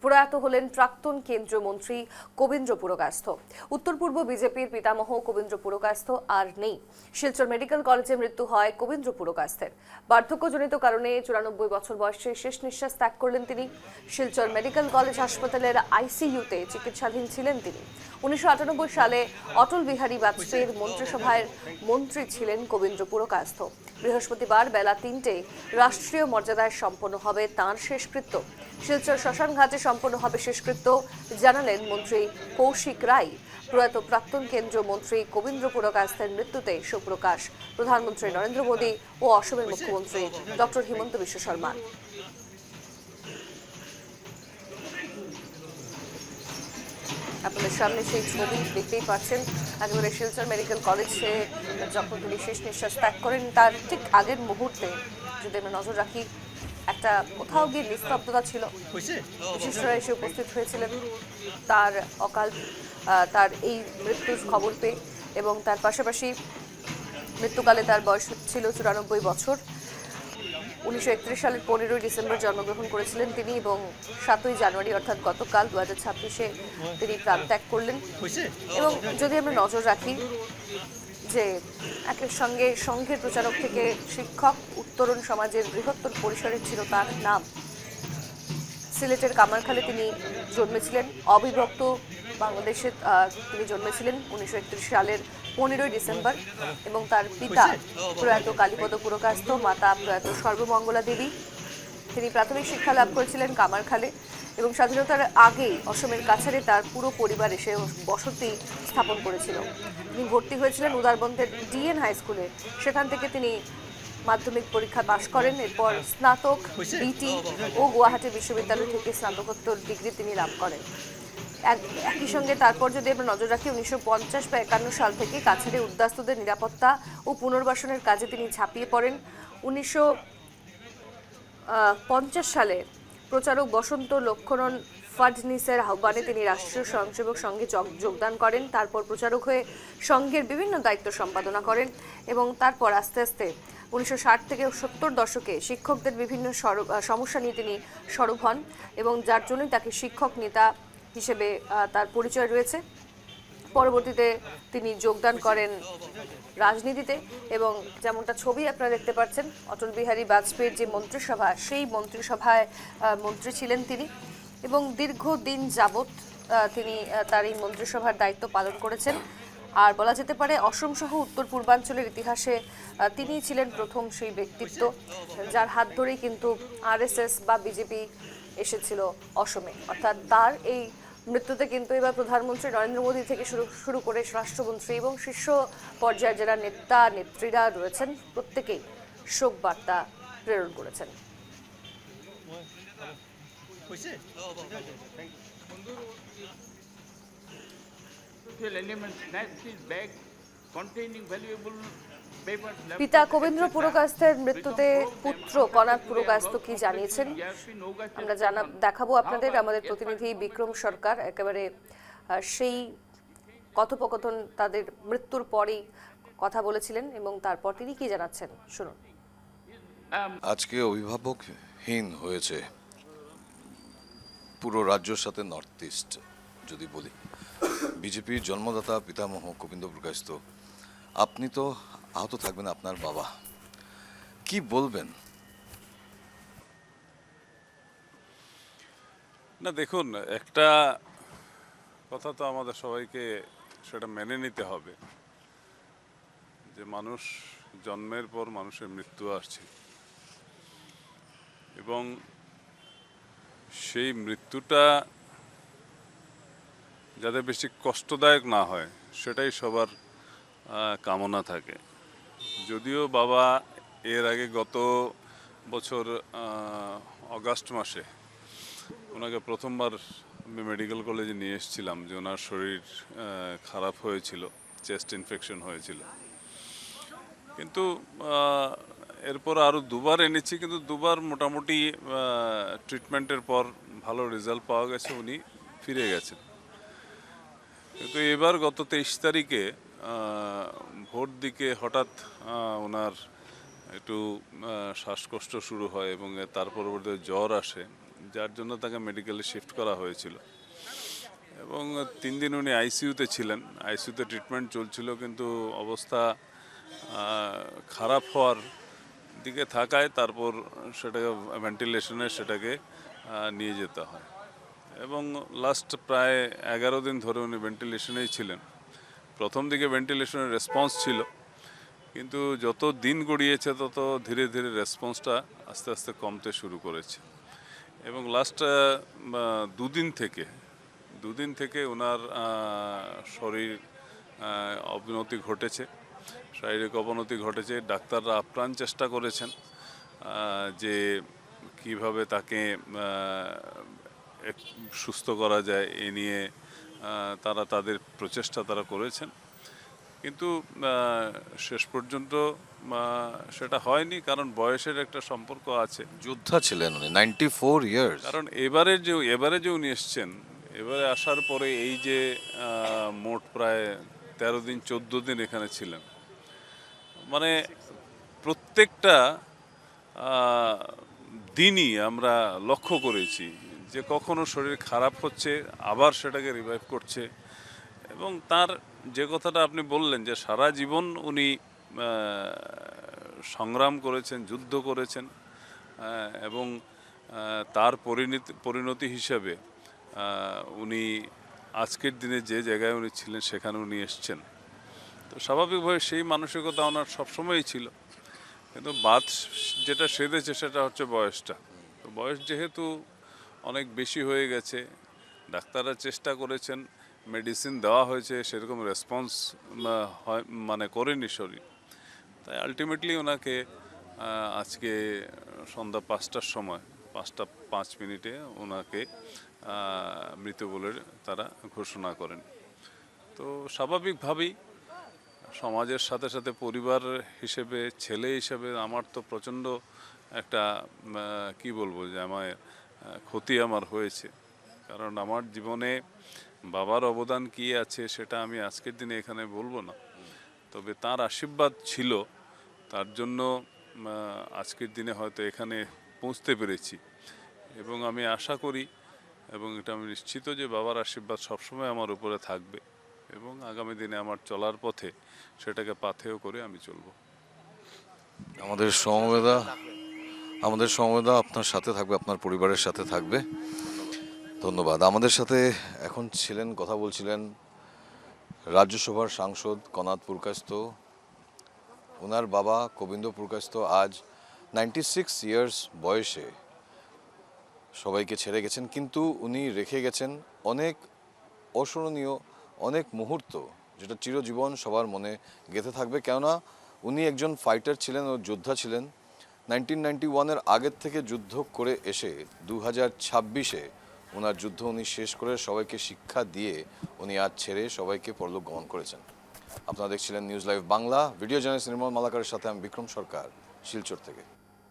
প্রয়াত হলেন প্রাক্তন কেন্দ্রীয় মন্ত্রী কবীন্দ্র পুরকায়স্থ। উত্তর পূর্ব বিজেপির পিতামহ কবীন্দ্র পুরকায়স্থ আর নেই। শিলচর মেডিকেল কলেজে মৃত্যু হয় কবীন্দ্র পুরকায়স্থের। বার্ধক্যজনিত কারণে 94 বছর বয়সে শেষ নিঃশ্বাস ত্যাগ করলেন তিনি। শিলচর মেডিকেল কলেজ হাসপাতালের আইসিইউতে চিকিৎসাধীন ছিলেন তিনি। 1998 সালে অটল বিহারী বাজপেয়ীর মন্ত্রিসভায় মন্ত্রী ছিলেন কবীন্দ্র পুরকায়স্থ। বৃহস্পতিবার বেলা 3টায় রাষ্ট্রীয় মর্যাদায় সম্পন্ন হবে তাঁর শেষকৃত্য। শিলচর শ্মশান ঘাটে সম্পন্ন হবে শেষকৃত্য, জানালেন মন্ত্রী কৌশিক রায়। প্রয়াত প্রাক্তন কেন্দ্রীয় মন্ত্রী কবীন্দ্র পুরকায়স্থের মৃত্যুতে শোক প্রকাশ প্রধানমন্ত্রী নরেন্দ্র মোদী ও অসমের মুখ্যমন্ত্রী ডক্টর হিমন্ত বিশ্ব শর্মা। আপনাদের সামনে সেই ছবি দেখতেই পাচ্ছেন। একেবারে শিলচর মেডিকেল কলেজে যখন তিনি শেষ নিঃশ্বাস ত্যাগ করেন তার ঠিক আগের মুহূর্তে যদি আমরা নজর রাখি, একটা কোথাও গিয়ে নিস্তব্ধতা ছিল। বিশিষ্টরা এসে উপস্থিত হয়েছিলেন তার তার এই মৃত্যুর খবর পেয়ে, এবং তার পাশাপাশি মৃত্যুকালে তার বয়স ছিল 94 বছর। 1931 সালের 15 ডিসেম্বর জন্মগ্রহণ করেছিলেন তিনি, এবং 7ই জানুয়ারি অর্থাৎ গতকাল 2026-এ তিনি প্রাণ ত্যাগ করলেন। এবং যদি আমরা নজর রাখি যে একের সঙ্গে সংঘের প্রচারক থেকে শিক্ষক, উত্তরণ সমাজের বৃহত্তর পরিসরের ছিল তার নাম। সিলেটের কামারখালে তিনি জন্মেছিলেন। অবিভক্ত বাংলাদেশে তিনি জন্মেছিলেন 1931 সালের 15 ডিসেম্বর, এবং তার পিতা প্রয়াত কালীপদ পুরকায়স্থ, মাতা প্রয়াত সর্বমঙ্গলা দেবী। তিনি প্রাথমিক শিক্ষা লাভ করেছিলেন কামারখালে, এবং স্বাধীনতার আগেই অসমের কাছাড়ে তার পুরো পরিবার এসে বসতি স্থাপন করেছিল। তিনি ভর্তি হয়েছিলেন উদারবন্দের ডিএন হাই স্কুলে। সেখান থেকে তিনি মাধ্যমিক পরীক্ষা পাশ করেন। এরপর স্নাতক, বিটি ও গুয়াহাটি বিশ্ববিদ্যালয় থেকে স্নাতকোত্তর ডিগ্রি তিনি লাভ করেন। একই সঙ্গে তারপর যদি আমরা নজর রাখি, 1950 বা 51 সাল থেকে কাছাড়ে উদ্বাস্তুদের নিরাপত্তা ও পুনর্বাসনের কাজে তিনি ঝাঁপিয়ে পড়েন। 1950 সালে প্রচারক বসন্ত লক্ষ্মণ ফাডনিসের আহ্বানে তিনি রাষ্ট্রীয় স্বয়ংসেবক সংঘে যোগদান করেন। তারপর প্রচারক হয়ে সংঘের বিভিন্ন দায়িত্ব সম্পাদনা করেন, এবং তারপর আস্তে আস্তে 1960 থেকে 70 দশকে শিক্ষকদের বিভিন্ন সমস্যা নিয়ে তিনি সরব হন, এবং যার জন্যই তাকে শিক্ষক নেতা হিসেবে তার পরিচয় রয়েছে। পরবর্তীতে তিনি যোগদান করেন রাজনীতিতে, এবং যেমনটা ছবি আপনারা দেখতে পাচ্ছেন, অটল বিহারী বাজপেয়ীর যে মন্ত্রিসভা, সেই মন্ত্রিসভায় মন্ত্রী ছিলেন তিনি, এবং দীর্ঘদিন যাবৎ তিনি তার এই মন্ত্রিসভার দায়িত্ব পালন করেছেন। আর বলা যেতে পারে অসম সহ উত্তর পূর্বাঞ্চলের ইতিহাসে তিনি ছিলেন প্রথম সেই ব্যক্তিত্ব যার হাত ধরেই কিন্তু আরএসএস বা বিজেপি এসেছিল অসমে। অর্থাৎ তার এই মৃত্যুতে কিন্তু এবার প্রধানমন্ত্রী নরেন্দ্র মোদী থেকে শুরু করে রাষ্ট্রমন্ত্রী এবং শীর্ষ পর্যায়ের যারা নেতা নেত্রীরা রয়েছেন প্রত্যেকেই শোক বার্তা প্রেরণ করেছেন। পিতা কবীন্দ্র পুরকায়স্থের মৃত্যুতে পুত্র কনাদ পুরকায়স্থ কি জানিয়েছেন আমরা দেখাবো আপনাদের। আমাদের প্রতিনিধি বিক্রম সরকার একেবারে সেই কথোপকথন তাদের মৃত্যুর পরেই কথা বলেছিলেন, এবং তারপর তিনি কি জানাচ্ছেন শুনুন। আজকে অভিভাবকহীন হয়েছে পুরো রাজ্যের সাথে নর্থ ইস্ট। যদি বলি বিজেপির জন্মদাতা পিতামহ কবীন্দ্র পুরকায়স্থ, আপনি তো আহত থাকবেন, আপনার বাবা কি বলবেন? না দেখুন, একটা কথা তো আমাদের সবাইকে সেটা মেনে নিতে হবে যে মানুষ জন্মের পর মানুষের মৃত্যু আসছে, এবং সেই মৃত্যুটা যাতে বেশি কষ্টদায়ক না হয় সেটাই সবার কামনা থাকে। যদিও বাবা এর আগে গত বছর অগাস্ট মাসে ওনাকে প্রথমবার আমি মেডিকেল কলেজে নিয়ে এসেছিলাম যে ওনার শরীর খারাপ হয়েছিল, চেস্ট ইনফেকশন হয়েছিল, কিন্তু এরপর আরও দুবার এনেছি, কিন্তু দুবার মোটামুটি ট্রিটমেন্টের পর ভালো রেজাল্ট পাওয়া গেছে, উনি ফিরে গেছেন। কিন্তু এবার গত 23 তারিখে ভোর দিকে হঠাৎ ওনার একটু শ্বাসকষ্ট শুরু হয়, এবং তার পরবর্তীতে জ্বর আসে, যার জন্য তাকে মেডিকেলে শিফট করা হয়েছিল এবং 3 দিন উনি আইসিইউতে ছিলেন। আইসিইউতে ট্রিটমেন্ট চলছিল, কিন্তু অবস্থা খারাপ হওয়ার দিকে থাকায় তারপর সেটাকে ভেন্টিলেশনে নিয়ে যেতে হয় এবং লাস্ট প্রায় 11 দিন ধরে উনি ভেন্টিলেশনেই ছিলেন। প্রথম দিকে ভেন্টিলেশনের রেসপন্স ছিল, কিন্তু যত দিন গড়িয়েছে তত ধীরে ধীরে রেসপন্সটা আস্তে আস্তে কমতে শুরু করেছে এবং লাস্ট দুদিন থেকে ওনার শরীর অবনতি ঘটেছে, শারীরিক অবনতি ঘটেছে। ডাক্তাররা আপ্রাণ চেষ্টা করেছেন যে কিভাবে তাকে সুস্থ করা যায় এ নিয়ে তারা তাদের প্রচেষ্টা করেছেন, কিন্তু শেষ পর্যন্ত সেটা হয়নি, কারণ বয়সের একটা সম্পর্ক আছে। যোদ্ধা ছিলেন উনি, 94 ইয়ার্স। কারণ এবারে যে উনি এসছেন, এবারে আসার পরে এই যে মোট প্রায় 13 দিন 14 দিন এখানে ছিলেন, মানে প্রত্যেকটা দিনই আমরা লক্ষ্য করেছি যে কখনো শরীর খারাপ হচ্ছে, আবার সেটাকে রিভাইভ করছে। এবং তার যে কথাটা আপনি বললেন যে সারা জীবন উনি সংগ্রাম করেছেন, যুদ্ধ করেছেন, এবং তার পরিণতি হিসাবে উনি আজকের দিনে যে জায়গায় উনি ছিলেন সেখানে উনি এসছেন। তো স্বাভাবিকভাবে সেই মানসিকতা ওনার সবসময়ই ছিল, কিন্তু বাদ যেটা সেধেছে সেটা হচ্ছে বয়সটা। তো বয়স যেহেতু অনেক বেশি হয়ে গেছে, ডাক্তাররা চেষ্টা করেছেন, মেডিসিন দেওয়া হয়েছে, সেরকম রেসপন্স মানে করেনি শরীর। তাই আলটিমেটলি ওনাকে আজকে সন্ধ্যা 5টার সময় 5টা 5 মিনিটে ওনাকে মৃত বলে তারা ঘোষণা করেন। তো স্বাভাবিকভাবেই সমাজের সাথে সাথে পরিবার হিসেবে, ছেলে হিসেবে আমার তো প্রচণ্ড একটা কি বলবো যে আমার ক্ষতি আমার হয়েছে, কারণ আমার জীবনে বাবার অবদান কী আছে সেটা আমি আজকের দিনে এখানে বলবো না, তবে তার আশীর্বাদ ছিল, তার জন্য আজকের দিনে হয়তো এখানে পৌঁছতে পেরেছি। এবং আমি আশা করি এবং এটা আমি নিশ্চিত যে বাবার আশীর্বাদ সবসময় আমার উপরে থাকবে এবং আগামী দিনে আমার চলার পথে সেটাকে পাথেয় করে আমি চলব। আমাদের সমবেদনা আপনার সাথে থাকবে, আপনার পরিবারের সাথে থাকবে। ধন্যবাদ। আমাদের সাথে এখন ছিলেন, কথা বলছিলেন রাজ্যসভার সাংসদ কনাদ পুরকায়স্থ। ওনার বাবা গোবিন্দ পুরকায়স্থ আজ 96 ইয়ার্স বয়সে সবাইকে ছেড়ে গেছেন, কিন্তু উনি রেখে গেছেন অনেক অস্মরণীয় অনেক মুহূর্ত, যেটা চিরজীবন সবার মনে গেঁথে থাকবে। কেননা উনি একজন ফাইটার ছিলেন ও যোদ্ধা ছিলেন। 1991-এর আগের থেকে যুদ্ধ করে এসে 2026-এ ওনার যুদ্ধ উনি শেষ করে সবাইকে শিক্ষা দিয়ে উনি আজ ছেড়ে সবাইকে পরলোক গমন করেছেন। আপনারা দেখছিলেন news live Bangla. Video journalist Nirmal মালাকারের সাথে আমি বিক্রম সরকার, শিলচর থেকে।